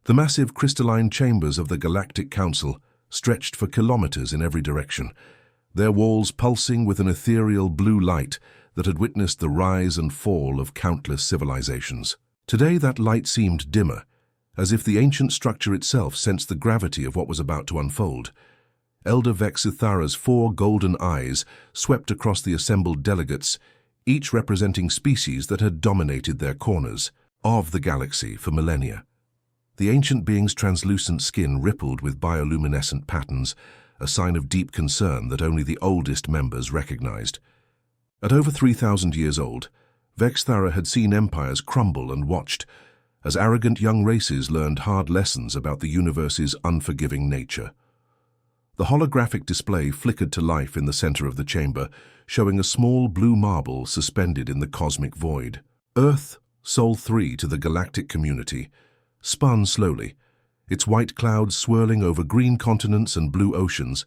The massive crystalline chambers of the Galactic Council stretched for kilometers in every direction, their walls pulsing with an ethereal blue light that had witnessed the rise and fall of countless civilizations. Today that light seemed dimmer, as if the ancient structure itself sensed the gravity of what was about to unfold. Elder Vex Ithara's 4 golden eyes swept across the assembled delegates, each representing species that had dominated their corners of the galaxy for millennia. The ancient being's translucent skin rippled with bioluminescent patterns, a sign of deep concern that only the oldest members recognized. At over 3,000 years old, Vex Ithara had seen empires crumble and watched as arrogant young races learned hard lessons about the universe's unforgiving nature. The holographic display flickered to life in the center of the chamber, showing a small blue marble suspended in the cosmic void. Earth, Sol 3 to the galactic community, spun slowly, its white clouds swirling over green continents and blue oceans.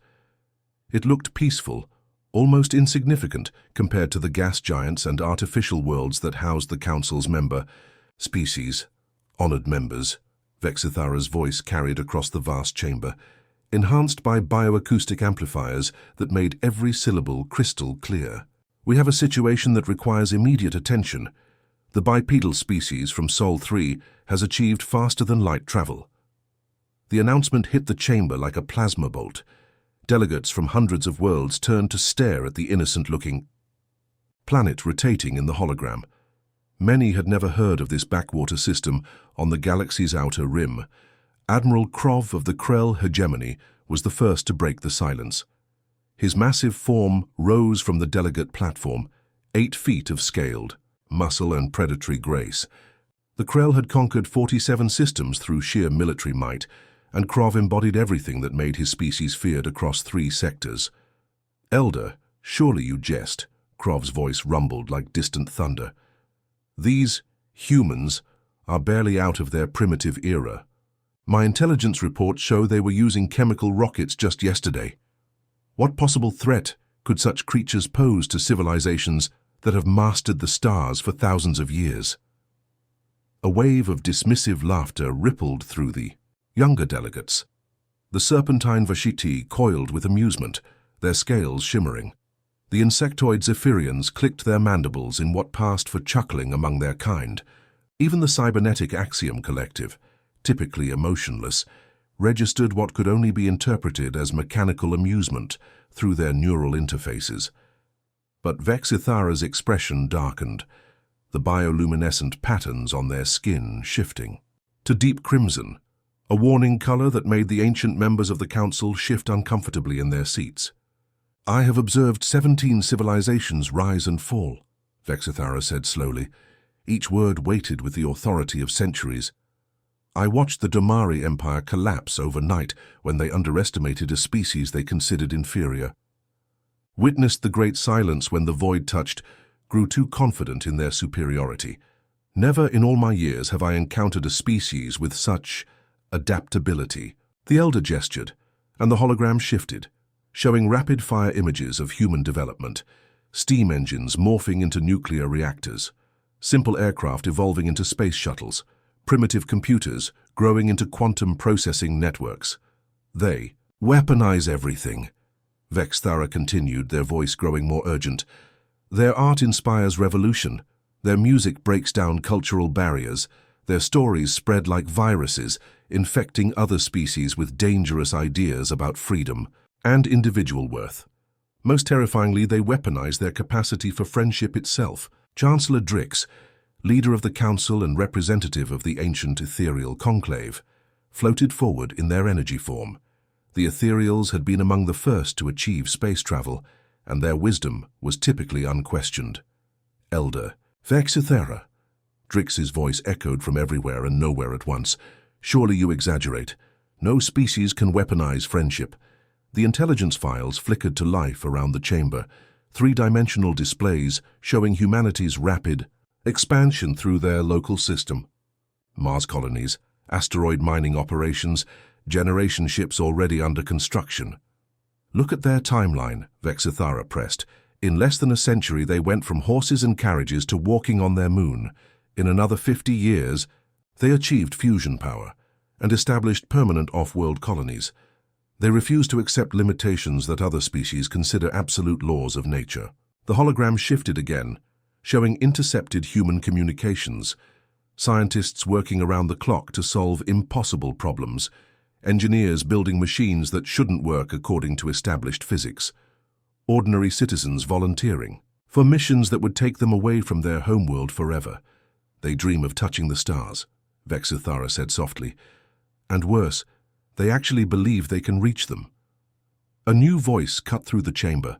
It looked peaceful, almost insignificant compared to the gas giants and artificial worlds that housed the Council's member species. Honored members, Vex Ithara's voice carried across the vast chamber, enhanced by bioacoustic amplifiers that made every syllable crystal clear. We have a situation that requires immediate attention. The bipedal species from Sol 3 has achieved faster-than-light travel. The announcement hit the chamber like a plasma bolt. Delegates from hundreds of worlds turned to stare at the innocent-looking planet rotating in the hologram. Many had never heard of this backwater system on the galaxy's outer rim. Admiral Krov of the Krell hegemony was the first to break the silence. His massive form rose from the delegate platform, 8 feet of scaled muscle and predatory grace. The Krell had conquered 47 systems through sheer military might, and Krov embodied everything that made his species feared across 3 sectors. Elder, surely you jest, Krov's voice rumbled like distant thunder. These humans are barely out of their primitive era. My intelligence reports show they were using chemical rockets just yesterday. What possible threat could such creatures pose to civilizations that have mastered the stars for thousands of years? A wave of dismissive laughter rippled through the younger delegates. The serpentine Vashiti coiled with amusement, their scales shimmering. The insectoid Zephyrians clicked their mandibles in what passed for chuckling among their kind. Even the cybernetic Axiom Collective, typically emotionless, registered what could only be interpreted as mechanical amusement through their neural interfaces. But Vex Ithara's expression darkened, the bioluminescent patterns on their skin shifting to deep crimson, a warning color that made the ancient members of the Council shift uncomfortably in their seats. I have observed 17 civilizations rise and fall, Vex Ithara said slowly, each word weighted with the authority of centuries. I watched the Domari Empire collapse overnight when they underestimated a species they considered inferior. Witnessed the Great Silence when the Void touched, grew too confident in their superiority. Never in all my years have I encountered a species with such adaptability. The Elder gestured, and the hologram shifted, showing rapid-fire images of human development, steam engines morphing into nuclear reactors, simple aircraft evolving into space shuttles, primitive computers growing into quantum processing networks. They weaponize everything, Vex Ithara continued, their voice growing more urgent. Their art inspires revolution, their music breaks down cultural barriers, their stories spread like viruses, infecting other species with dangerous ideas about freedom and individual worth. Most terrifyingly, they weaponize their capacity for friendship itself. Chancellor Drix, leader of the Council and representative of the ancient ethereal conclave, floated forward in their energy form. The ethereals had been among the first to achieve space travel, and their wisdom was typically unquestioned. Elder, Vex Ithara. Drix's voice echoed from everywhere and nowhere at once. Surely you exaggerate. No species can weaponize friendship. The intelligence files flickered to life around the chamber, 3-dimensional displays showing humanity's rapid expansion through their local system. Mars colonies, asteroid mining operations, generation ships already under construction. Look at their timeline, Vex Ithara pressed. In less than a century they went from horses and carriages to walking on their moon. In another 50 years, they achieved fusion power, and established permanent off-world colonies. They refused to accept limitations that other species consider absolute laws of nature. The hologram shifted again, showing intercepted human communications, scientists working around the clock to solve impossible problems, engineers building machines that shouldn't work according to established physics, ordinary citizens volunteering for missions that would take them away from their homeworld forever. They dream of touching the stars, Vexithara said softly. And worse, they actually believe they can reach them. A new voice cut through the chamber.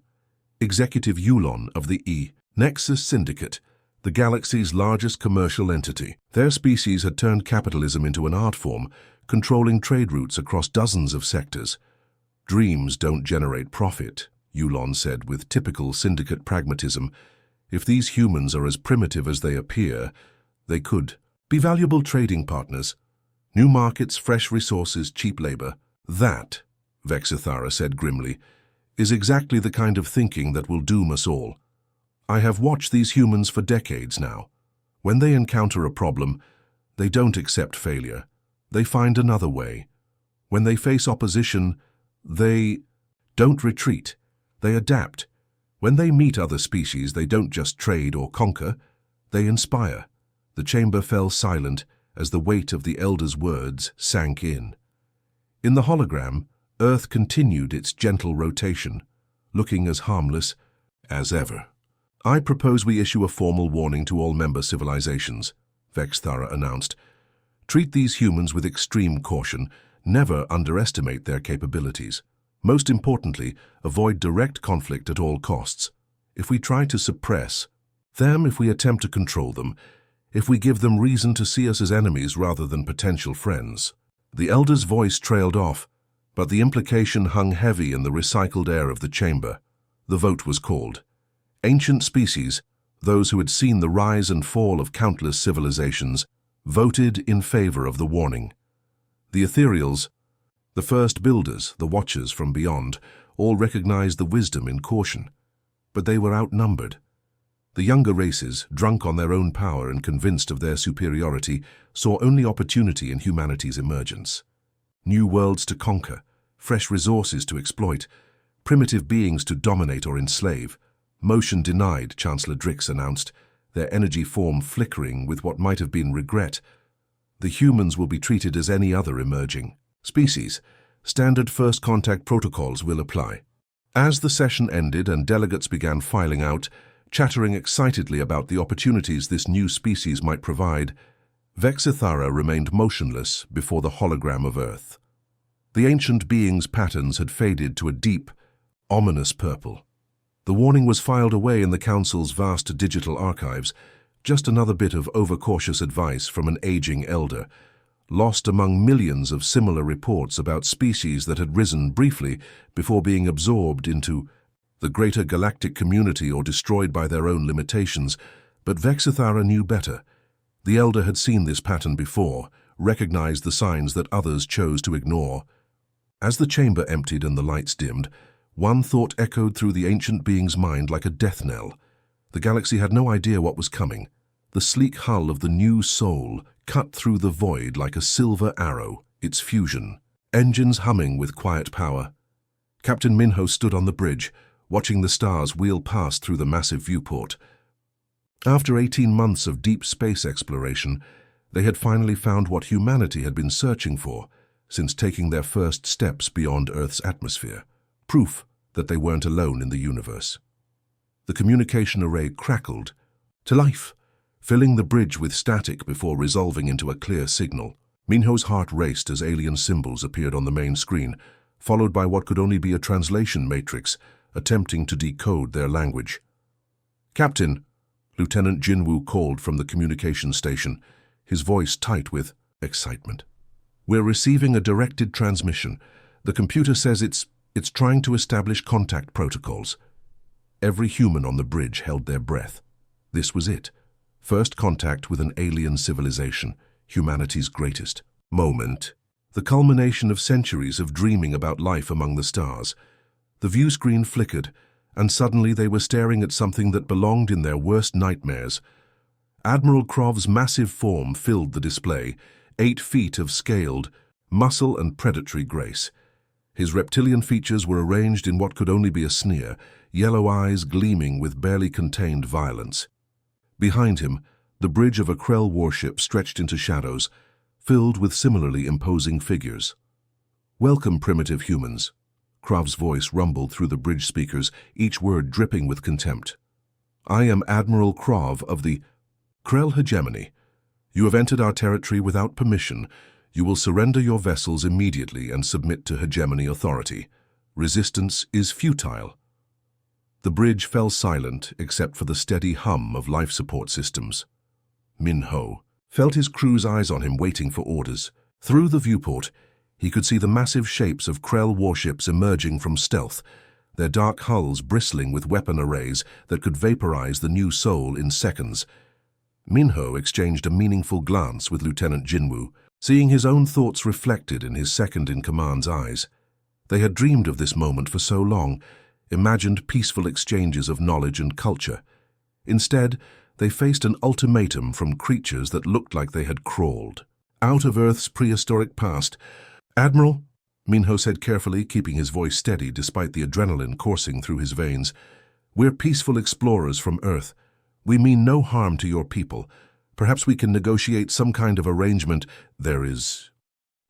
Executive Yulon of the Nexus Syndicate, the galaxy's largest commercial entity. Their species had turned capitalism into an art form, controlling trade routes across dozens of sectors. Dreams don't generate profit, Yulon said with typical syndicate pragmatism. If these humans are as primitive as they appear, they could be valuable trading partners. New markets, fresh resources, cheap labor. That, Vexithara said grimly, is exactly the kind of thinking that will doom us all. I have watched these humans for decades now. When they encounter a problem, they don't accept failure. They find another way. When they face opposition, they don't retreat. They adapt. When they meet other species, they don't just trade or conquer. They inspire. The chamber fell silent as the weight of the Elder's words sank in. In the hologram, Earth continued its gentle rotation, looking as harmless as ever. I propose we issue a formal warning to all member civilizations, Vexithara announced. Treat these humans with extreme caution, never underestimate their capabilities. Most importantly, avoid direct conflict at all costs. If we try to suppress them, if we attempt to control them, if we give them reason to see us as enemies rather than potential friends. The Elder's voice trailed off, but the implication hung heavy in the recycled air of the chamber. The vote was called. Ancient species, those who had seen the rise and fall of countless civilizations, voted in favor of the warning. The ethereals, the first builders, the watchers from beyond, all recognized the wisdom in caution. But they were outnumbered. The younger races, drunk on their own power and convinced of their superiority, saw only opportunity in humanity's emergence. New worlds to conquer, fresh resources to exploit, primitive beings to dominate or enslave. Motion denied, Chancellor Drix announced, their energy form flickering with what might have been regret. The humans will be treated as any other emerging species. Standard first contact protocols will apply. As the session ended and delegates began filing out, chattering excitedly about the opportunities this new species might provide, Vexithara remained motionless before the hologram of Earth. The ancient being's patterns had faded to a deep, ominous purple. The warning was filed away in the Council's vast digital archives, just another bit of overcautious advice from an aging elder, lost among millions of similar reports about species that had risen briefly before being absorbed into the greater galactic community or destroyed by their own limitations. But Vexithara knew better. The elder had seen this pattern before, recognized the signs that others chose to ignore. As the chamber emptied and the lights dimmed, one thought echoed through the ancient being's mind like a death knell. The galaxy had no idea what was coming. The sleek hull of the new soul cut through the void like a silver arrow, its fusion, engines humming with quiet power. Captain Minho stood on the bridge, watching the stars wheel past through the massive viewport. After 18 months of deep space exploration, they had finally found what humanity had been searching for since taking their first steps beyond Earth's atmosphere. Proof that they weren't alone in the universe. The communication array crackled to life, filling the bridge with static before resolving into a clear signal. Minho's heart raced as alien symbols appeared on the main screen, followed by what could only be a translation matrix attempting to decode their language. "Captain," Lieutenant Jinwoo called from the communication station, his voice tight with excitement. "We're receiving a directed transmission. The computer says it's trying to establish contact protocols." Every human on the bridge held their breath. This was it. First contact with an alien civilization, humanity's greatest moment. The culmination of centuries of dreaming about life among the stars. The view screen flickered, and suddenly they were staring at something that belonged in their worst nightmares. Admiral Krov's massive form filled the display, 8 feet of scaled, muscle and predatory grace. His reptilian features were arranged in what could only be a sneer, yellow eyes gleaming with barely contained violence. Behind him, the bridge of a Krell warship stretched into shadows, filled with similarly imposing figures. "Welcome, primitive humans," Krov's voice rumbled through the bridge speakers, each word dripping with contempt. "I am Admiral Krov of the Krell hegemony. You have entered our territory without permission. You will surrender your vessels immediately and submit to hegemony authority. Resistance is futile." The bridge fell silent except for the steady hum of life support systems. Min-Ho felt his crew's eyes on him waiting for orders. Through the viewport, he could see the massive shapes of Krell warships emerging from stealth, their dark hulls bristling with weapon arrays that could vaporize the new Sol in seconds. Min-Ho exchanged a meaningful glance with Lieutenant Jinwoo, seeing his own thoughts reflected in his second-in-command's eyes. They had dreamed of this moment for so long, imagined peaceful exchanges of knowledge and culture. Instead, they faced an ultimatum from creatures that looked like they had crawled out of Earth's prehistoric past. "Admiral," Min-Ho said carefully, keeping his voice steady despite the adrenaline coursing through his veins, "we're peaceful explorers from Earth. We mean no harm to your people. Perhaps we can negotiate some kind of arrangement." "There is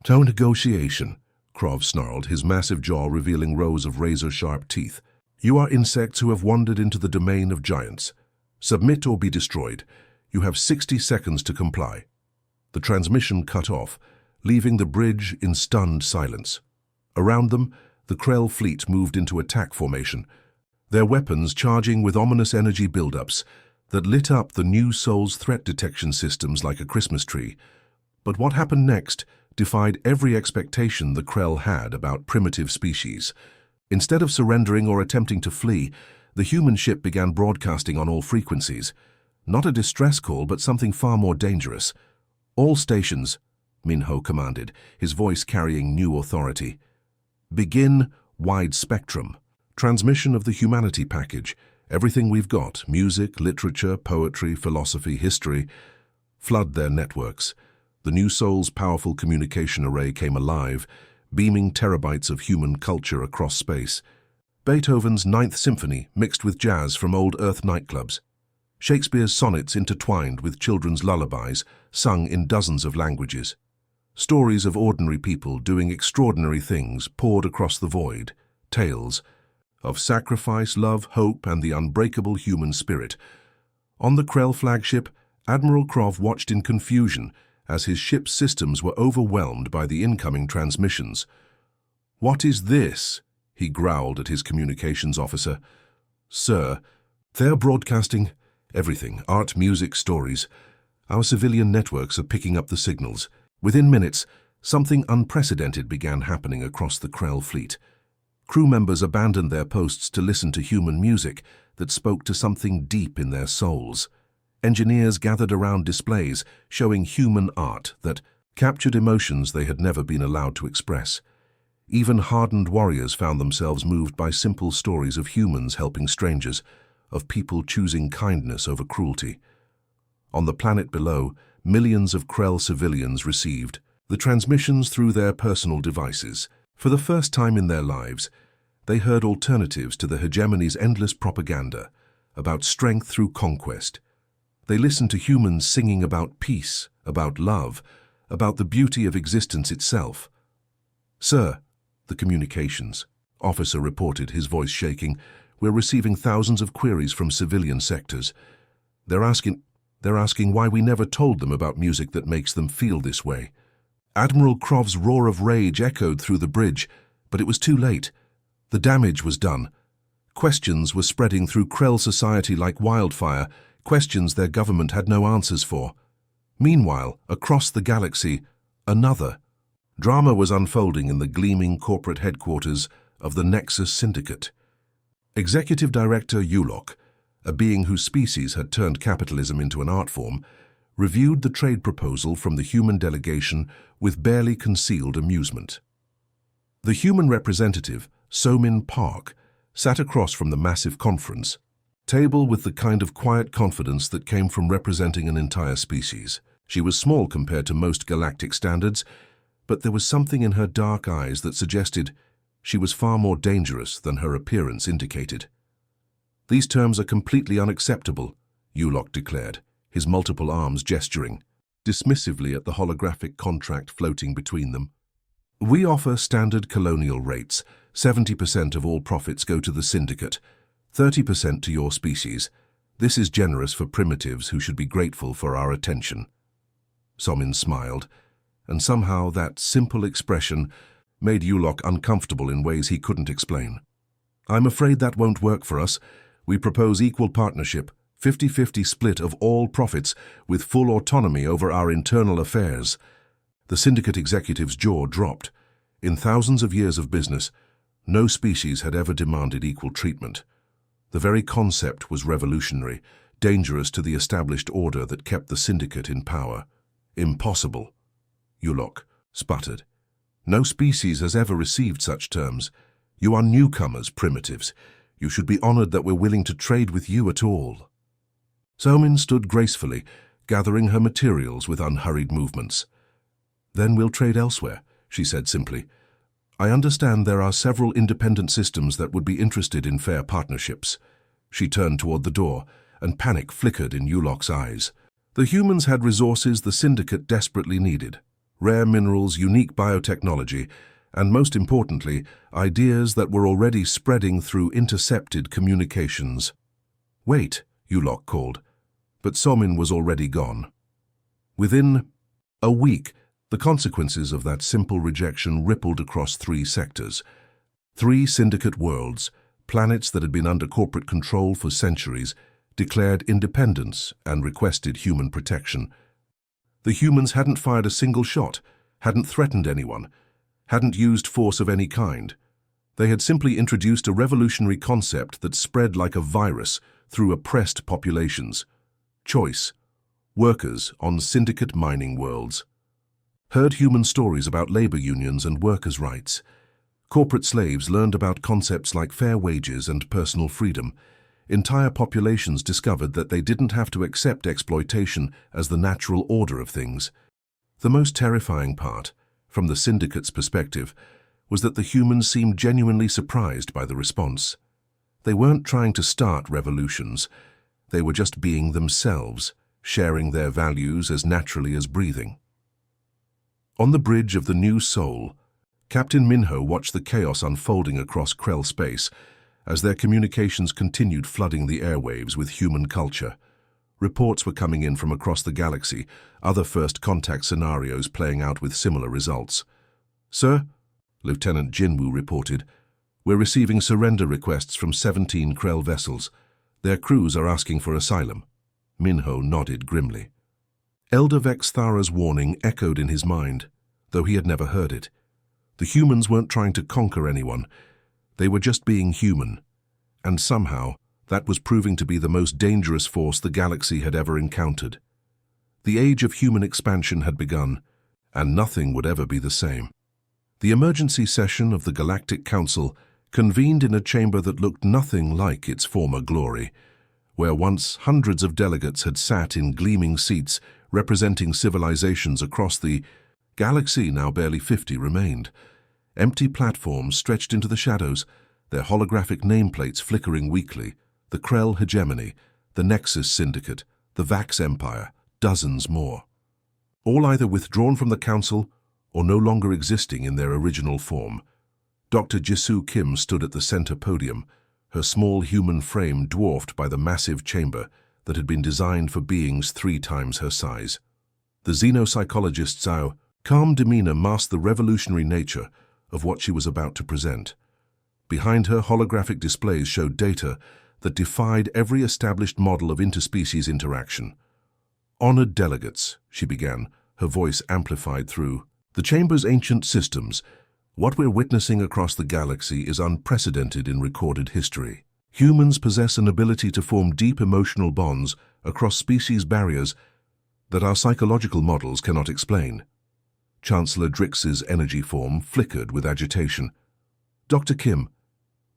no negotiation," Krov snarled, his massive jaw revealing rows of razor-sharp teeth. "You are insects who have wandered into the domain of giants. Submit or be destroyed. You have 60 seconds to comply." The transmission cut off, leaving the bridge in stunned silence. Around them, the Krell fleet moved into attack formation, their weapons charging with ominous energy buildups that lit up the new Sol's threat detection systems like a Christmas tree. But what happened next defied every expectation the Krell had about primitive species. Instead of surrendering or attempting to flee, the human ship began broadcasting on all frequencies. Not a distress call, but something far more dangerous. "All stations," Min-Ho commanded, his voice carrying new authority. "Begin wide spectrum. Transmission of the humanity package. Everything we've got, music, literature, poetry, philosophy, history. Flood their networks." The new Sol's powerful communication array came alive, beaming terabytes of human culture across space. Beethoven's Ninth Symphony mixed with jazz from old Earth nightclubs. Shakespeare's sonnets intertwined with children's lullabies, sung in dozens of languages. Stories of ordinary people doing extraordinary things poured across the void. Tales of sacrifice, love, hope, and the unbreakable human spirit. On the Krell flagship, Admiral Krov watched in confusion as his ship's systems were overwhelmed by the incoming transmissions. "What is this?" he growled at his communications officer. "Sir, they're broadcasting everything, art, music, stories. Our civilian networks are picking up the signals." Within minutes, something unprecedented began happening across the Krell fleet. Crew members abandoned their posts to listen to human music that spoke to something deep in their souls. Engineers gathered around displays showing human art that captured emotions they had never been allowed to express. Even hardened warriors found themselves moved by simple stories of humans helping strangers, of people choosing kindness over cruelty. On the planet below, millions of Krell civilians received the transmissions through their personal devices. For the first time in their lives, they heard alternatives to the hegemony's endless propaganda about strength through conquest. They listened to humans singing about peace, about love, about the beauty of existence itself. "Sir," the communications officer reported, his voice shaking, "we're receiving thousands of queries from civilian sectors. They're asking why we never told them about music that makes them feel this way." Admiral Krov's roar of rage echoed through the bridge, but it was too late. The damage was done. Questions were spreading through Krell society like wildfire, questions their government had no answers for. Meanwhile, across the galaxy, another drama was unfolding in the gleaming corporate headquarters of the Nexus Syndicate. Executive Director Yulok, a being whose species had turned capitalism into an art form, reviewed the trade proposal from the human delegation with barely concealed amusement. The human representative, So-Min Park, sat across from the massive conference table with the kind of quiet confidence that came from representing an entire species. She was small compared to most galactic standards, but there was something in her dark eyes that suggested she was far more dangerous than her appearance indicated. "These terms are completely unacceptable," Yulok declared, his multiple arms gesturing dismissively at the holographic contract floating between them. "We offer standard colonial rates. 70% of all profits go to the syndicate, 30% to your species. This is generous for primitives who should be grateful for our attention." Somin smiled, and somehow that simple expression made Yulok uncomfortable in ways he couldn't explain. "I'm afraid that won't work for us. We propose equal partnership, 50-50 split of all profits with full autonomy over our internal affairs." The syndicate executive's jaw dropped. In thousands of years of business, no species had ever demanded equal treatment. The very concept was revolutionary, dangerous to the established order that kept the syndicate in power. "Impossible," Yulok sputtered. "No species has ever received such terms. You are newcomers, primitives. You should be honored that we're willing to trade with you at all." Somin stood gracefully, gathering her materials with unhurried movements. "Then we'll trade elsewhere," she said simply. "I understand there are several independent systems that would be interested in fair partnerships." She turned toward the door, and panic flickered in Yulok's eyes. The humans had resources the syndicate desperately needed: rare minerals, unique biotechnology, and most importantly, ideas that were already spreading through intercepted communications. "Wait," Yulok called, but Somin was already gone. Within a week, the consequences of that simple rejection rippled across 3 sectors. 3 syndicate worlds, planets that had been under corporate control for centuries, declared independence and requested human protection. The humans hadn't fired a single shot, hadn't threatened anyone, hadn't used force of any kind. They had simply introduced a revolutionary concept that spread like a virus through oppressed populations. Choice: workers on syndicate mining worlds. Heard human stories about labor unions and workers' rights. Corporate slaves learned about concepts like fair wages and personal freedom. Entire populations discovered that they didn't have to accept exploitation as the natural order of things. The most terrifying part, from the syndicate's perspective, was that the humans seemed genuinely surprised by the response. They weren't trying to start revolutions. They were just being themselves, sharing their values as naturally as breathing. On the bridge of the New Soul, Captain Minho watched the chaos unfolding across Krell space as their communications continued flooding the airwaves with human culture. Reports were coming in from across the galaxy, other first contact scenarios playing out with similar results. "Sir," Lieutenant Jinwoo reported, "we're receiving surrender requests from 17 Krell vessels. Their crews are asking for asylum." Minho nodded grimly. Elder Vex Thara's warning echoed in his mind, though he had never heard it. The humans weren't trying to conquer anyone. They were just being human. And somehow, that was proving to be the most dangerous force the galaxy had ever encountered. The age of human expansion had begun, and nothing would ever be the same. The emergency session of the Galactic Council convened in a chamber that looked nothing like its former glory, where once hundreds of delegates had sat in gleaming seats representing civilizations across the galaxy. Now barely 50 remained. Empty platforms stretched into the shadows, their holographic nameplates flickering weakly. The Krell hegemony, the Nexus Syndicate, the Vax Empire, dozens more. All either withdrawn from the Council or no longer existing in their original form. Dr. Jisoo Kim stood at the center podium, her small human frame dwarfed by the massive chamber that had been designed for beings 3 times her size. The xenopsychologist Zhao, calm demeanor masked the revolutionary nature of what she was about to present. Behind her, holographic displays showed data that defied every established model of interspecies interaction. "Honored delegates," she began, her voice amplified through the chamber's ancient systems. "What we're witnessing across the galaxy is unprecedented in recorded history. Humans possess an ability to form deep emotional bonds across species barriers that our psychological models cannot explain." Chancellor Drix's energy form flickered with agitation. "Dr. Kim,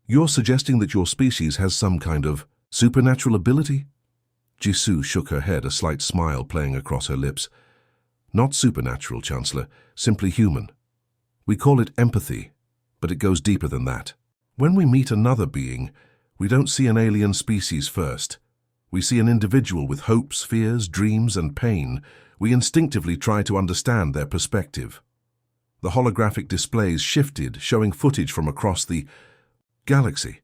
you're suggesting that your species has some kind of supernatural ability?" Jisoo shook her head, a slight smile playing across her lips. "Not supernatural, Chancellor, simply human. We call it empathy, but it goes deeper than that. When we meet another being, we don't see an alien species first. We see an individual with hopes, fears, dreams, and pain. We instinctively try to understand their perspective. The holographic displays shifted, showing footage from across the galaxy.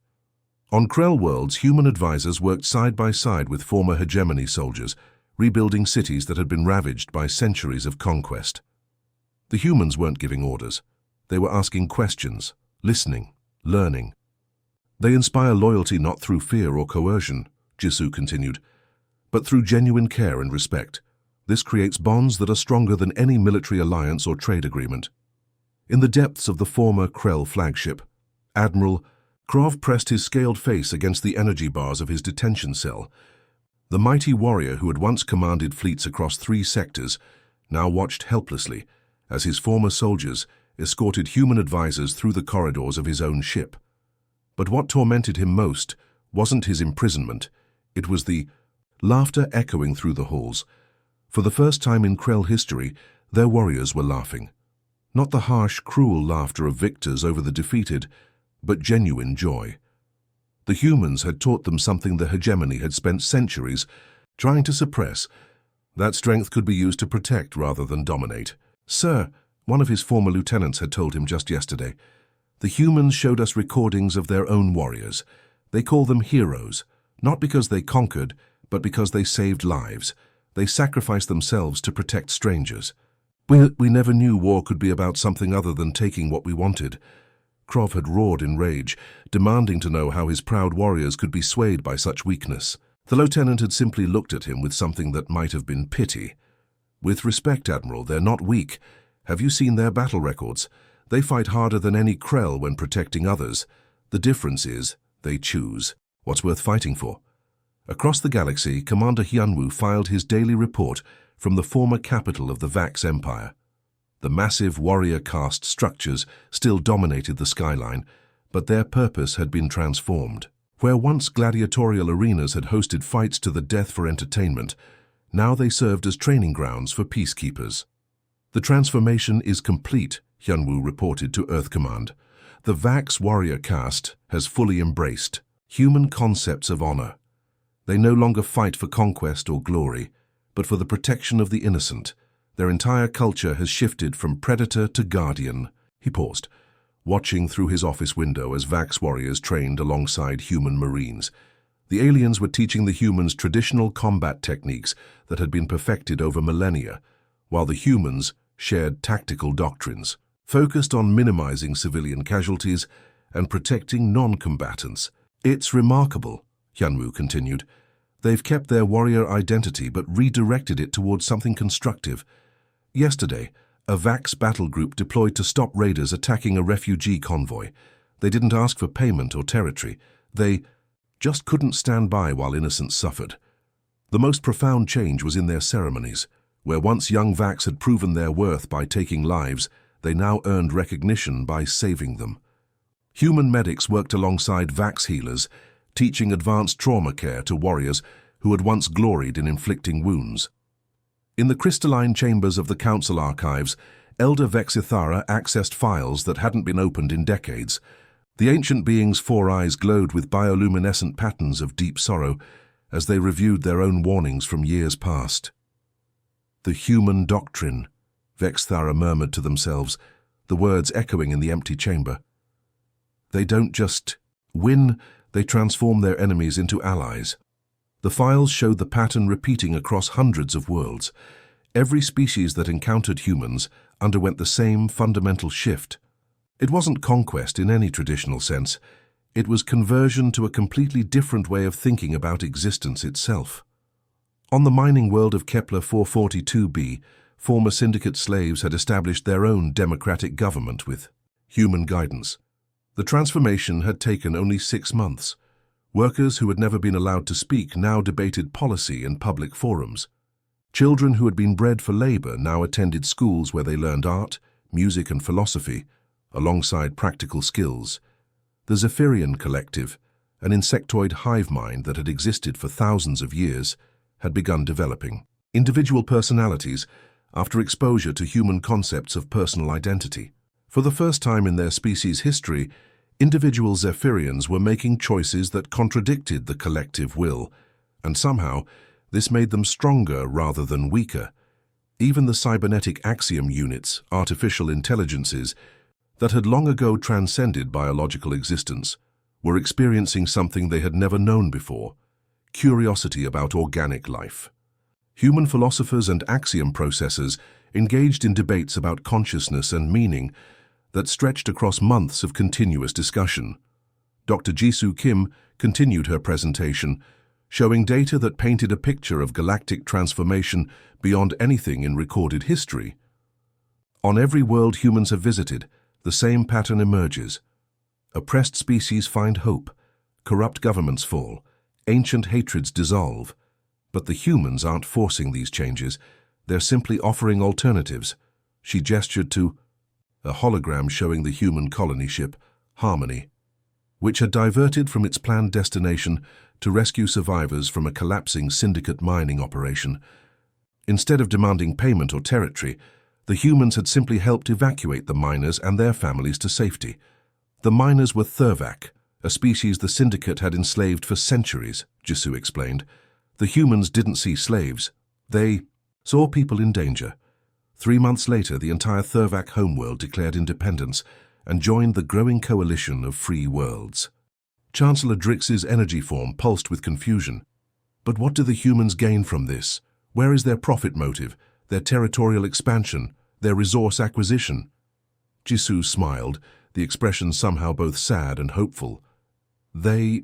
On Krell worlds, human advisors worked side by side with former hegemony soldiers, rebuilding cities that had been ravaged by centuries of conquest. The humans weren't giving orders. They were asking questions, listening, learning. They inspire loyalty not through fear or coercion, Jisoo continued, but through genuine care and respect. This creates bonds that are stronger than any military alliance or trade agreement. In the depths of the former Krell flagship, Admiral Krov pressed his scaled face against the energy bars of his detention cell. The mighty warrior who had once commanded fleets across 3 sectors now watched helplessly as his former soldiers escorted human advisors through the corridors of his own ship. But what tormented him most wasn't his imprisonment. It was the laughter echoing through the halls. For the first time in Krell history, their warriors were laughing. Not the harsh, cruel laughter of victors over the defeated, but genuine joy. The humans had taught them something the hegemony had spent centuries trying to suppress. That strength could be used to protect rather than dominate. "Sir," one of his former lieutenants had told him just yesterday, "the humans showed us recordings of their own warriors. They call them heroes, not because they conquered, but because they saved lives. They sacrificed themselves to protect strangers. We never knew war could be about something other than taking what we wanted." Krov had roared in rage, demanding to know how his proud warriors could be swayed by such weakness. The lieutenant had simply looked at him with something that might have been pity. "With respect, Admiral, they're not weak. Have you seen their battle records? They fight harder than any Krell when protecting others. The difference is, they choose what's worth fighting for." Across the galaxy, Commander Hyunwoo filed his daily report from the former capital of the Vax Empire. The massive warrior caste structures still dominated the skyline, but their purpose had been transformed. Where once gladiatorial arenas had hosted fights to the death for entertainment, now they served as training grounds for peacekeepers. "The transformation is complete," Hyunwoo reported to Earth Command. "The Vax warrior caste has fully embraced human concepts of honor. They no longer fight for conquest or glory, but for the protection of the innocent. Their entire culture has shifted from predator to guardian." He paused, watching through his office window as Vax warriors trained alongside human marines. The aliens were teaching the humans traditional combat techniques that had been perfected over millennia, while the humans shared tactical doctrines, focused on minimizing civilian casualties and protecting non-combatants. "It's remarkable," Hyunwoo continued. "They've kept their warrior identity but redirected it towards something constructive. Yesterday, a Vax battle group deployed to stop raiders attacking a refugee convoy. They didn't ask for payment or territory. They just couldn't stand by while innocents suffered. The most profound change was in their ceremonies. Where once young Vax had proven their worth by taking lives, they now earned recognition by saving them. Human medics worked alongside Vax healers, teaching advanced trauma care to warriors who had once gloried in inflicting wounds. In the crystalline chambers of the Council archives, Elder Vexithara accessed files that hadn't been opened in decades. The ancient beings' 4 eyes glowed with bioluminescent patterns of deep sorrow as they reviewed their own warnings from years past. "The human doctrine," Vexithara murmured to themselves, the words echoing in the empty chamber. "They don't just win, they transform their enemies into allies." The files showed the pattern repeating across hundreds of worlds. Every species that encountered humans underwent the same fundamental shift. It wasn't conquest in any traditional sense. It was conversion to a completely different way of thinking about existence itself. On the mining world of Kepler 442b, former syndicate slaves had established their own democratic government with human guidance. The transformation had taken only 6 months. Workers who had never been allowed to speak now debated policy in public forums. Children who had been bred for labor now attended schools where they learned art, music and philosophy, alongside practical skills. The Zephyrian Collective, an insectoid hive mind that had existed for thousands of years, had begun developing individual personalities after exposure to human concepts of personal identity. For the first time in their species' history, individual Zephyrians were making choices that contradicted the collective will, and somehow this made them stronger rather than weaker. Even the cybernetic axiom units, artificial intelligences, that had long ago transcended biological existence, were experiencing something they had never known before: curiosity about organic life. Human philosophers and axiom processors engaged in debates about consciousness and meaning that stretched across months of continuous discussion. Dr. Jisoo Kim continued her presentation, showing data that painted a picture of galactic transformation beyond anything in recorded history. On every world humans have visited, the same pattern emerges. Oppressed species find hope, corrupt governments fall, ancient hatreds dissolve. But the humans aren't forcing these changes, they're simply offering alternatives. She gestured to a hologram showing the human colony ship, Harmony, which had diverted from its planned destination to rescue survivors from a collapsing syndicate mining operation. Instead of demanding payment or territory, the humans had simply helped evacuate the miners and their families to safety. The miners were Thurvak, a species the syndicate had enslaved for centuries, Jisoo explained. The humans didn't see slaves. They saw people in danger. 3 months later, the entire Thurvak homeworld declared independence and joined the growing coalition of free worlds. Chancellor Drix's energy form pulsed with confusion. But what do the humans gain from this? Where is their profit motive, their territorial expansion, their resource acquisition? Jisoo smiled, the expression somehow both sad and hopeful. They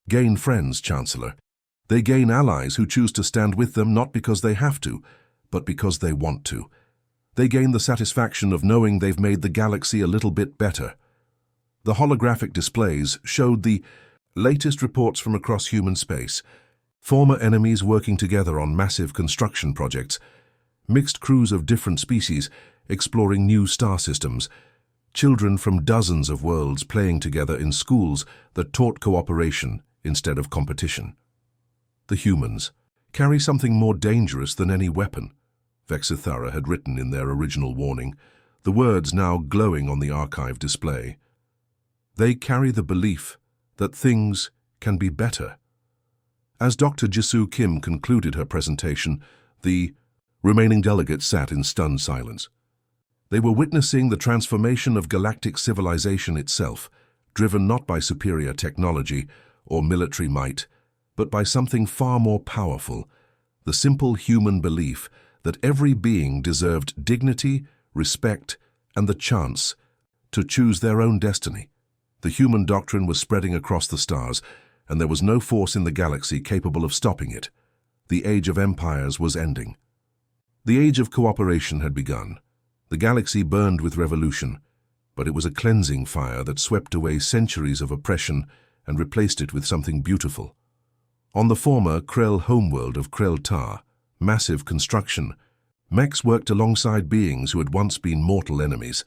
gain friends, Chancellor. They gain allies who choose to stand with them not because they have to, but because they want to. They gain the satisfaction of knowing they've made the galaxy a little bit better. The holographic displays showed the latest reports from across human space, former enemies working together on massive construction projects, mixed crews of different species exploring new star systems, children from dozens of worlds playing together in schools that taught cooperation instead of competition. The humans carry something more dangerous than any weapon, Vexithara had written in their original warning, the words now glowing on the archive display. They carry the belief that things can be better. As Dr. Jisoo Kim concluded her presentation, the remaining delegates sat in stunned silence. They were witnessing the transformation of galactic civilization itself, driven not by superior technology or military might, but by something far more powerful, the simple human belief that every being deserved dignity, respect, and the chance to choose their own destiny. The human doctrine was spreading across the stars, and there was no force in the galaxy capable of stopping it. The age of empires was ending. The age of cooperation had begun. The galaxy burned with revolution, but it was a cleansing fire that swept away centuries of oppression and replaced it with something beautiful. On the former Krell homeworld of Krell Tar, massive construction, mechs worked alongside beings who had once been mortal enemies.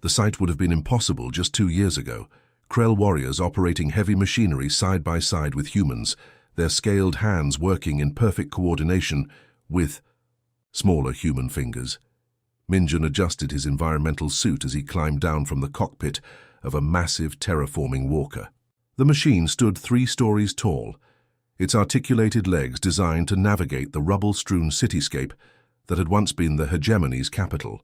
The sight would have been impossible just 2 years ago. Krell warriors operating heavy machinery side by side with humans, their scaled hands working in perfect coordination with smaller human fingers. Minjun adjusted his environmental suit as he climbed down from the cockpit of a massive terraforming walker. The machine stood 3 stories tall, its articulated legs designed to navigate the rubble-strewn cityscape that had once been the hegemony's capital.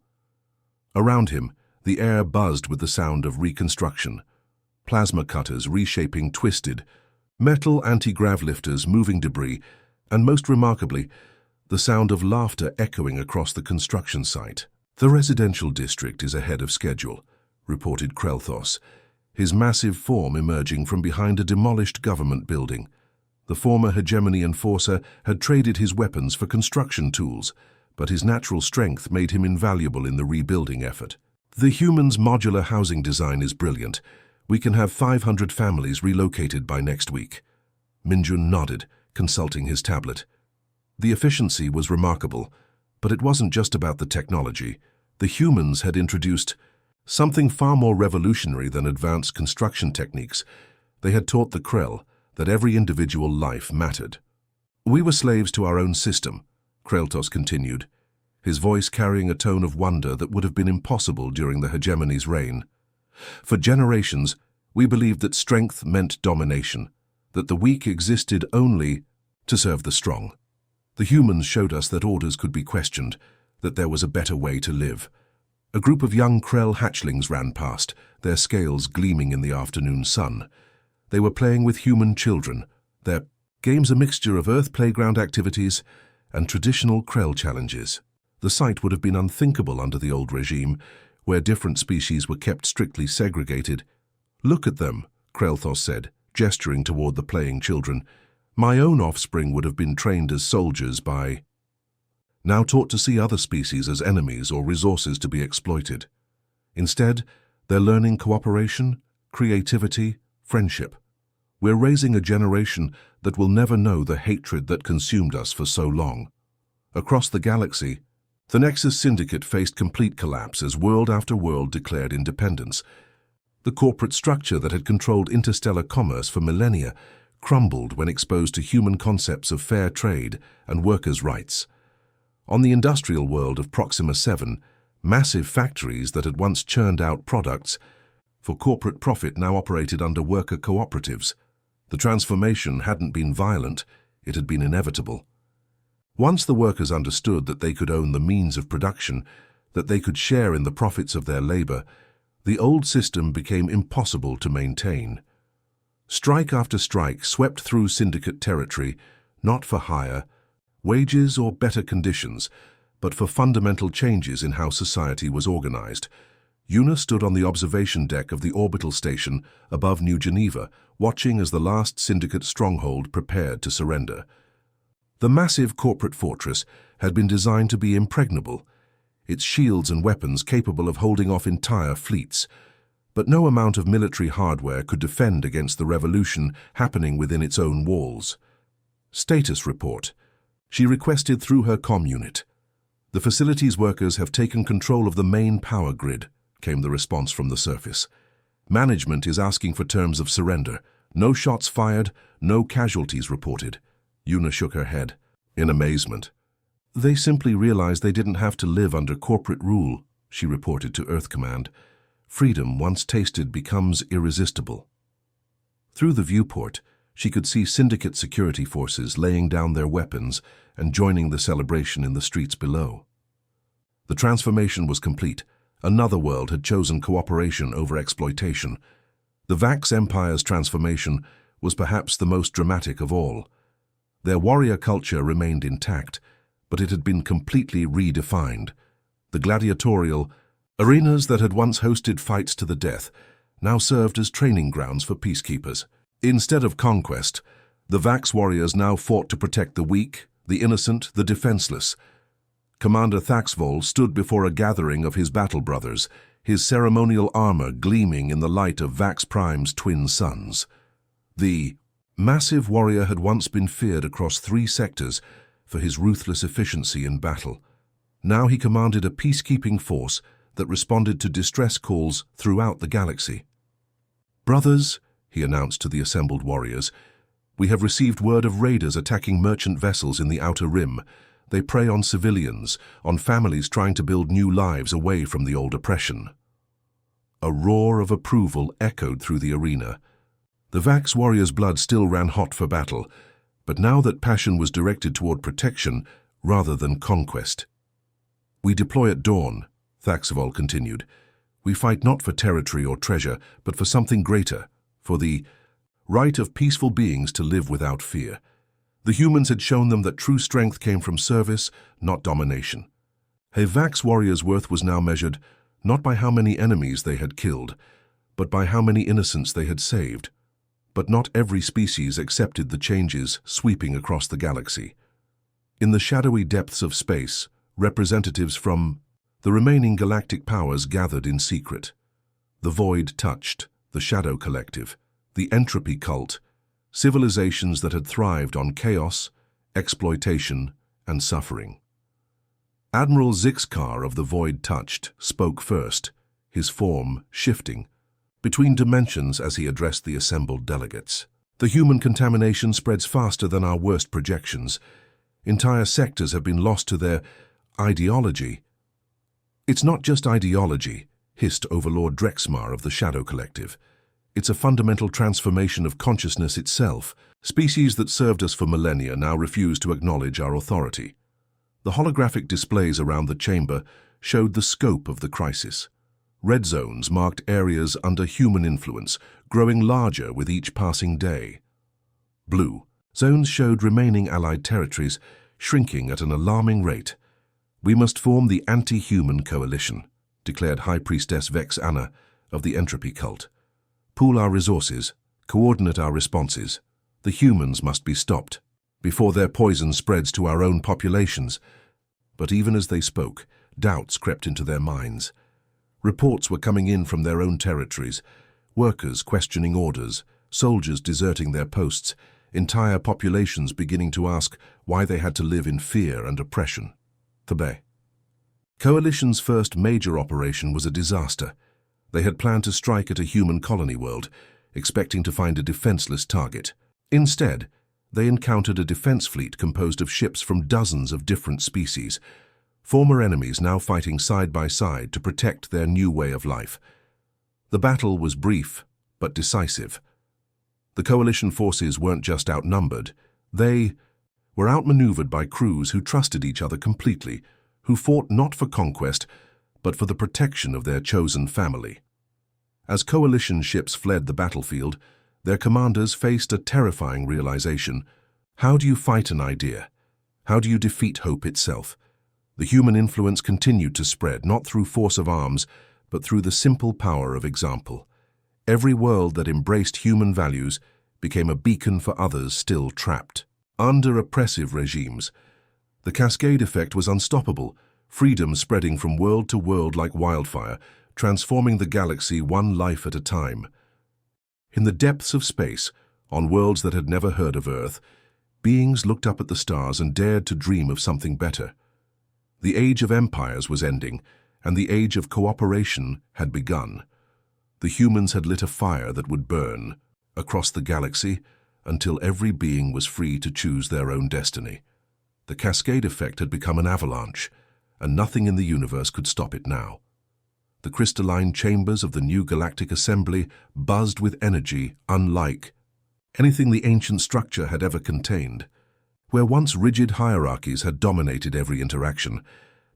Around him, the air buzzed with the sound of reconstruction. Plasma cutters reshaping twisted, metal anti-grav lifters moving debris, and most remarkably, the sound of laughter echoing across the construction site. The residential district is ahead of schedule, reported Krelthos, his massive form emerging from behind a demolished government building. The former hegemony enforcer had traded his weapons for construction tools, but his natural strength made him invaluable in the rebuilding effort. The humans' modular housing design is brilliant. We can have 500 families relocated by next week. Minjun nodded, consulting his tablet. The efficiency was remarkable, but it wasn't just about the technology. The humans had introduced something far more revolutionary than advanced construction techniques. They had taught the Krell that every individual life mattered. We were slaves to our own system, Kreltos continued. his voice carrying a tone of wonder that would have been impossible during the hegemony's reign. For generations, we believed that strength meant domination, that the weak existed only to serve the strong. The humans showed us that orders could be questioned, that there was a better way to live. A group of young Krell hatchlings ran past, their scales gleaming in the afternoon sun. They were playing with human children, their games a mixture of Earth playground activities and traditional Krell challenges. The sight would have been unthinkable under the old regime, where different species were kept strictly segregated. "Look at them," Krelthos said, gesturing toward the playing children. "My own offspring would have been trained as soldiers by..." Now taught to see other species as enemies or resources to be exploited. Instead, they're learning cooperation, creativity, friendship. We're raising a generation that will never know the hatred that consumed us for so long. Across the galaxy, the Nexus Syndicate faced complete collapse as world after world declared independence. The corporate structure that had controlled interstellar commerce for millennia crumbled when exposed to human concepts of fair trade and workers' rights. On the industrial world of Proxima 7, massive factories that had once churned out products for corporate profit now operated under worker cooperatives. The transformation hadn't been violent, it had been inevitable. Once the workers understood that they could own the means of production, that they could share in the profits of their labor, the old system became impossible to maintain. Strike after strike swept through syndicate territory, not for higher wages or better conditions, but for fundamental changes in how society was organized. Una stood on the observation deck of the orbital station above New Geneva, watching as the last syndicate stronghold prepared to surrender. The massive corporate fortress had been designed to be impregnable, its shields and weapons capable of holding off entire fleets. But no amount of military hardware could defend against the revolution happening within its own walls. Status report. She requested through her comm unit. "The facility's workers have taken control of the main power grid," came the response from the surface. "Management is asking for terms of surrender. No shots fired, no casualties reported." Una shook her head in amazement. "They simply realized they didn't have to live under corporate rule," she reported to Earth Command. "Freedom, once tasted, becomes irresistible." Through the viewport, she could see syndicate security forces laying down their weapons and joining the celebration in the streets below. The transformation was complete. Another world had chosen cooperation over exploitation. The Vax Empire's transformation was perhaps the most dramatic of all. Their warrior culture remained intact, but it had been completely redefined. The gladiatorial arenas that had once hosted fights to the death now served as training grounds for peacekeepers. Instead of conquest, the Vax warriors now fought to protect the weak, the innocent, the defenseless. Commander Thaxvol stood before a gathering of his battle brothers, his ceremonial armor gleaming in the light of Vax Prime's twin suns. The massive warrior had once been feared across 3 sectors for his ruthless efficiency in battle. Now he commanded a peacekeeping force that responded to distress calls throughout the galaxy. "Brothers," he announced to the assembled warriors, "we have received word of raiders attacking merchant vessels in the Outer Rim. They prey on civilians, on families trying to build new lives away from the old oppression." A roar of approval echoed through the arena. The Vax warriors' blood still ran hot for battle, but now that passion was directed toward protection rather than conquest. "We deploy at dawn," Thaxvol continued. "We fight not for territory or treasure, but for something greater, for the right of peaceful beings to live without fear." The humans had shown them that true strength came from service, not domination. A Vax warrior's worth was now measured not by how many enemies they had killed, but by how many innocents they had saved. But not every species accepted the changes sweeping across the galaxy. In the shadowy depths of space, representatives from the remaining galactic powers gathered in secret. The Void touched, the Shadow Collective, the Entropy Cult, civilizations that had thrived on chaos, exploitation, and suffering. Admiral Zixkar of the Void Touched spoke first, his form shifting between dimensions as he addressed the assembled delegates. "The human contamination spreads faster than our worst projections. Entire sectors have been lost to their Ideology? It's not just ideology, hissed Overlord Drexmar of the Shadow Collective. It's a fundamental transformation of consciousness itself. Species that served us for millennia now refuse to acknowledge our authority. The holographic displays around the chamber showed the scope of the crisis. Red zones marked areas under human influence, growing larger with each passing day. Blue zones showed remaining allied territories, shrinking at an alarming rate. "We must form the anti-human coalition," declared High Priestess Vex Anna of the Entropy Cult. "Pool our resources, coordinate our responses. The humans must be stopped before their poison spreads to our own populations." But even as they spoke, doubts crept into their minds. Reports were coming in from their own territories, workers questioning orders, soldiers deserting their posts, entire populations beginning to ask why they had to live in fear and oppression. The Coalition's first major operation was a disaster. They had planned to strike at a human colony world, expecting to find a defenseless target. Instead, they encountered a defense fleet composed of ships from dozens of different species, former enemies now fighting side by side to protect their new way of life. The battle was brief, but decisive. The coalition forces weren't just outnumbered, they were outmaneuvered by crews who trusted each other completely, who fought not for conquest, but for the protection of their chosen family. As coalition ships fled the battlefield, their commanders faced a terrifying realization. How do you fight an idea? How do you defeat hope itself? The human influence continued to spread, not through force of arms, but through the simple power of example. Every world that embraced human values became a beacon for others still trapped under oppressive regimes. The cascade effect was unstoppable, freedom spreading from world to world like wildfire, transforming the galaxy one life at a time. In the depths of space, on worlds that had never heard of Earth, beings looked up at the stars and dared to dream of something better. The age of empires was ending, and the age of cooperation had begun. The humans had lit a fire that would burn across the galaxy until every being was free to choose their own destiny. The cascade effect had become an avalanche, and nothing in the universe could stop it now. The crystalline chambers of the new galactic assembly buzzed with energy unlike anything the ancient structure had ever contained. Where once rigid hierarchies had dominated every interaction,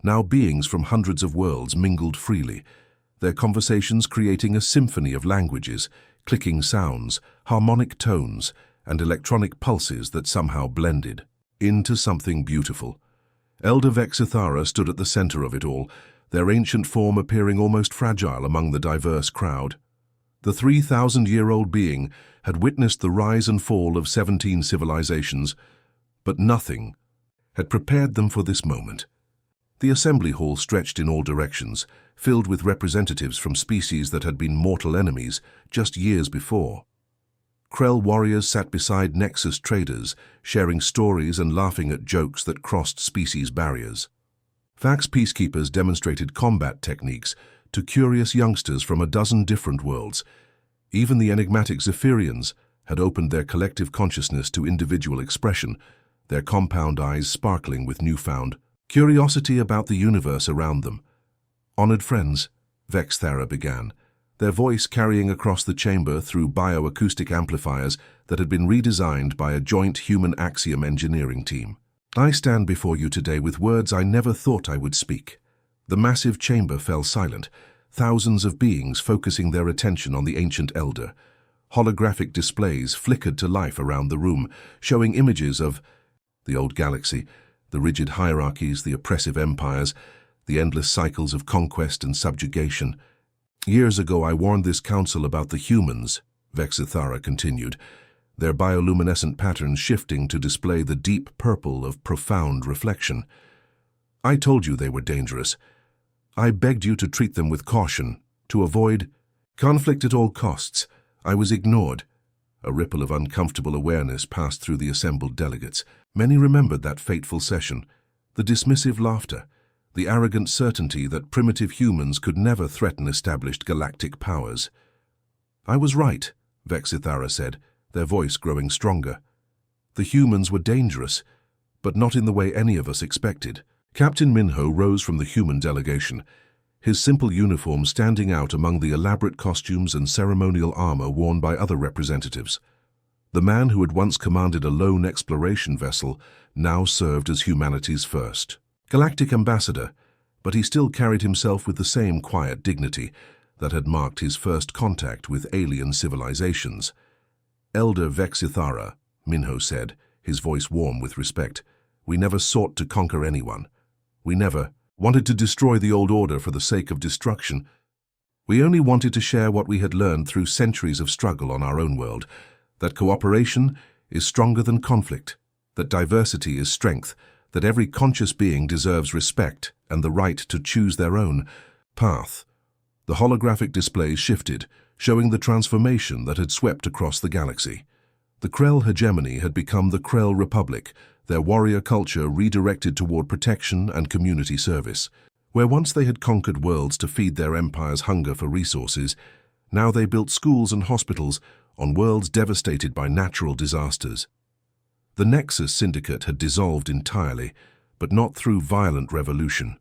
now beings from hundreds of worlds mingled freely, their conversations creating a symphony of languages, clicking sounds, harmonic tones, and electronic pulses that somehow blended into something beautiful. Elder Vexithara stood at the center of it all, their ancient form appearing almost fragile among the diverse crowd. The 3,000-year-old being had witnessed the rise and fall of 17 civilizations, but nothing had prepared them for this moment. The assembly hall stretched in all directions, filled with representatives from species that had been mortal enemies just years before. Krell warriors sat beside Nexus traders, sharing stories and laughing at jokes that crossed species barriers. Vax peacekeepers demonstrated combat techniques to curious youngsters from a dozen different worlds. Even the enigmatic Zephyrians had opened their collective consciousness to individual expression, their compound eyes sparkling with newfound curiosity about the universe around them. "Honored friends," Vexthara began, their voice carrying across the chamber through bioacoustic amplifiers that had been redesigned by a joint human axiom engineering team. "I stand before you today with words I never thought I would speak." The massive chamber fell silent, thousands of beings focusing their attention on the ancient elder. Holographic displays flickered to life around the room, showing images of the old galaxy, the rigid hierarchies, the oppressive empires, the endless cycles of conquest and subjugation. "Years ago I warned this council about the humans," Vexithara continued, their bioluminescent patterns shifting to display the deep purple of profound reflection. "I told you they were dangerous. I begged you to treat them with caution, to avoid conflict at all costs. I was ignored." A ripple of uncomfortable awareness passed through the assembled delegates. Many remembered that fateful session, the dismissive laughter, the arrogant certainty that primitive humans could never threaten established galactic powers. "I was right," Vexithara said, their voice growing stronger. "The humans were dangerous, but not in the way any of us expected. Captain Minho rose from the human delegation, his simple uniform standing out among the elaborate costumes and ceremonial armor worn by other representatives. The man who had once commanded a lone exploration vessel now served as humanity's first galactic ambassador, but he still carried himself with the same quiet dignity that had marked his first contact with alien civilizations. "Elder Vexithara," Minho said, his voice warm with respect, "we never sought to conquer anyone. We never wanted to destroy the old order for the sake of destruction. We only wanted to share what we had learned through centuries of struggle on our own world, that cooperation is stronger than conflict, that diversity is strength, that every conscious being deserves respect and the right to choose their own path." The holographic displays shifted, showing the transformation that had swept across the galaxy. The Krell hegemony had become the Krell Republic, their warrior culture redirected toward protection and community service. Where once they had conquered worlds to feed their empire's hunger for resources, now they built schools and hospitals on worlds devastated by natural disasters. The Nexus Syndicate had dissolved entirely, but not through violent revolution.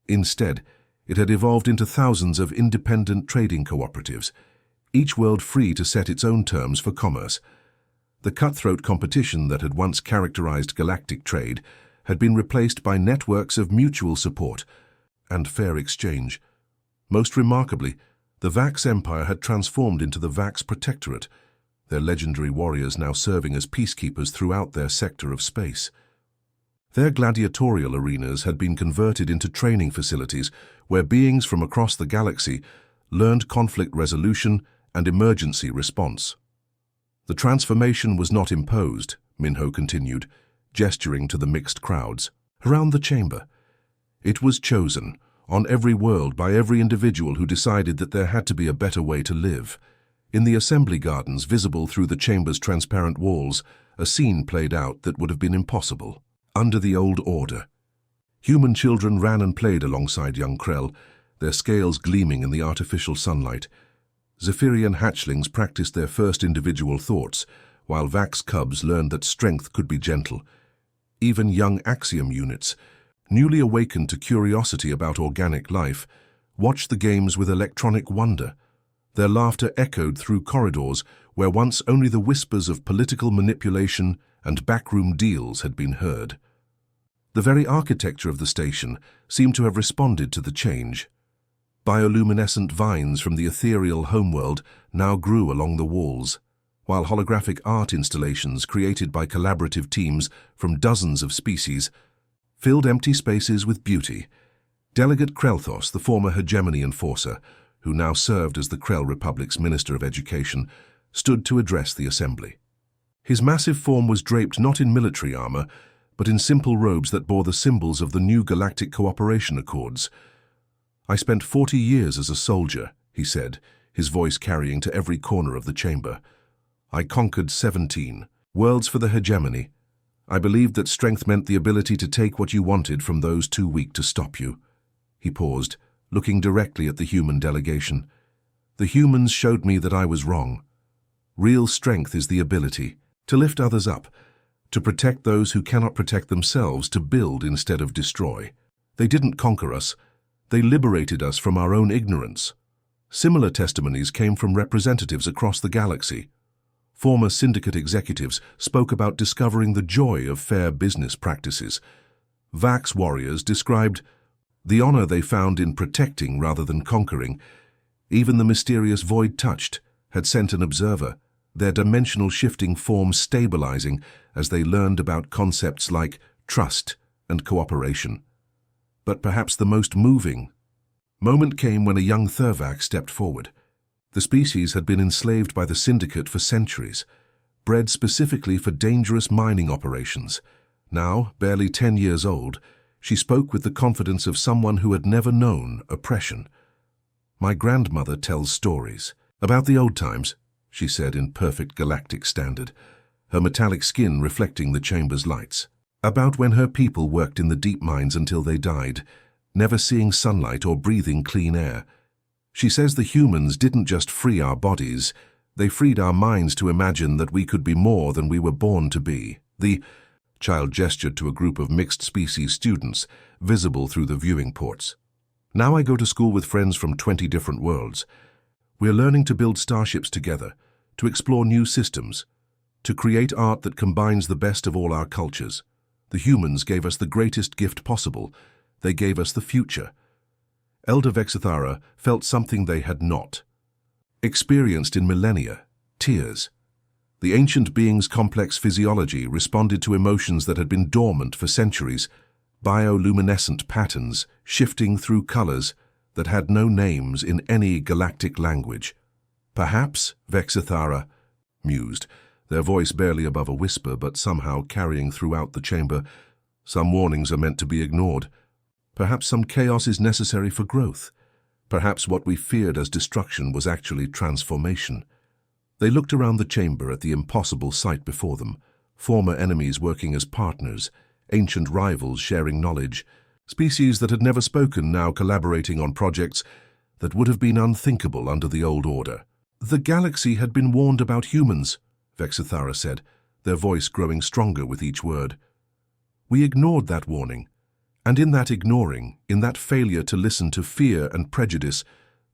Instead, it had evolved into thousands of independent trading cooperatives, each world free to set its own terms for commerce. The cutthroat competition that had once characterized galactic trade had been replaced by networks of mutual support and fair exchange. Most remarkably, the Vax Empire had transformed into the Vax Protectorate, their legendary warriors now serving as peacekeepers throughout their sector of space. Their gladiatorial arenas had been converted into training facilities where beings from across the galaxy learned conflict resolution and emergency response. The transformation was not imposed, Minho continued, gesturing to the mixed crowds around the chamber. It was chosen, on every world by every individual who decided that there had to be a better way to live. In the assembly gardens visible through the chamber's transparent walls, a scene played out that would have been impossible. Under the old order, human children ran and played alongside young Krell, their scales gleaming in the artificial sunlight. Zephyrian hatchlings practiced their first individual thoughts, while Vax cubs learned that strength could be gentle. Even young Axiom units, newly awakened to curiosity about organic life, watched the games with electronic wonder. Their laughter echoed through corridors where once only the whispers of political manipulation and backroom deals had been heard. The very architecture of the station seemed to have responded to the change. Bioluminescent vines from the ethereal homeworld now grew along the walls, while holographic art installations created by collaborative teams from dozens of species filled empty spaces with beauty. Delegate Krelthos, the former hegemony enforcer, who now served as the Krell Republic's Minister of Education, stood to address the assembly. His massive form was draped not in military armor, but in simple robes that bore the symbols of the new Galactic Cooperation Accords. "I spent 40 years as a soldier," he said, his voice carrying to every corner of the chamber. "I conquered 17 worlds for the hegemony. I believed that strength meant the ability to take what you wanted from those too weak to stop you." He paused, looking directly at the human delegation. "The humans showed me that I was wrong. Real strength is the ability to lift others up, to protect those who cannot protect themselves, to build instead of destroy. They didn't conquer us. They liberated us from our own ignorance." Similar testimonies came from representatives across the galaxy. Former syndicate executives spoke about discovering the joy of fair business practices. Vax warriors described the honor they found in protecting rather than conquering. Even the mysterious void touched had sent an observer, their dimensional shifting forms stabilizing as they learned about concepts like trust and cooperation. But perhaps the most moving moment came when a young Thurvac stepped forward. The species had been enslaved by the Syndicate for centuries, bred specifically for dangerous mining operations. Now, barely 10 years old, she spoke with the confidence of someone who had never known oppression. "My grandmother tells stories about the old times," she said in perfect galactic standard, her metallic skin reflecting the chamber's lights. "About when her people worked in the deep mines until they died, never seeing sunlight or breathing clean air. She says the humans didn't just free our bodies, they freed our minds to imagine that we could be more than we were born to be. The Child gestured to a group of mixed-species students, visible through the viewing ports. Now I go to school with friends from 20 different worlds. We're learning to build starships together, to explore new systems, to create art that combines the best of all our cultures. The humans gave us the greatest gift possible. They gave us the future. Elder Vexithara felt something they had not experienced in millennia: tears. The ancient being's complex physiology responded to emotions that had been dormant for centuries, bioluminescent patterns shifting through colors that had no names in any galactic language. Perhaps, Vexithara mused, their voice barely above a whisper but somehow carrying throughout the chamber. Some warnings are meant to be ignored. Perhaps some chaos is necessary for growth. Perhaps what we feared as destruction was actually transformation. They looked around the chamber at the impossible sight before them, former enemies working as partners, ancient rivals sharing knowledge, species that had never spoken now collaborating on projects that would have been unthinkable under the old order. The galaxy had been warned about humans, Vexithara said, their voice growing stronger with each word. We ignored that warning, and in that ignoring, in that failure to listen to fear and prejudice,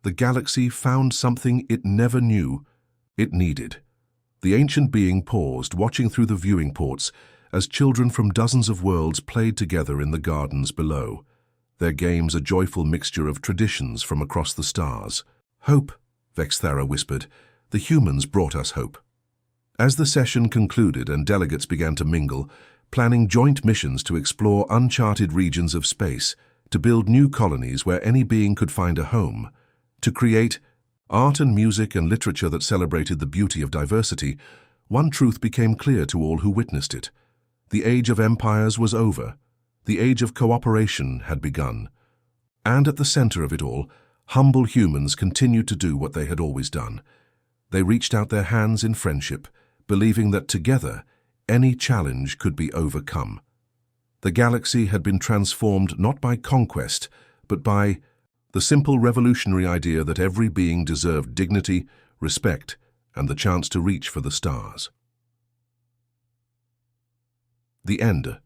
the galaxy found something it never knew it needed. The ancient being paused, watching through the viewing ports, as children from dozens of worlds played together in the gardens below, their games a joyful mixture of traditions from across the stars. Hope, Vexithara whispered. The humans brought us hope. As the session concluded and delegates began to mingle, planning joint missions to explore uncharted regions of space, to build new colonies where any being could find a home, to create art and music and literature that celebrated the beauty of diversity, one truth became clear to all who witnessed it. The age of empires was over. The age of cooperation had begun. And at the center of it all, humble humans continued to do what they had always done. They reached out their hands in friendship, believing that together, any challenge could be overcome. The galaxy had been transformed not by conquest, but by the simple revolutionary idea that every being deserved dignity, respect, and the chance to reach for the stars. The end.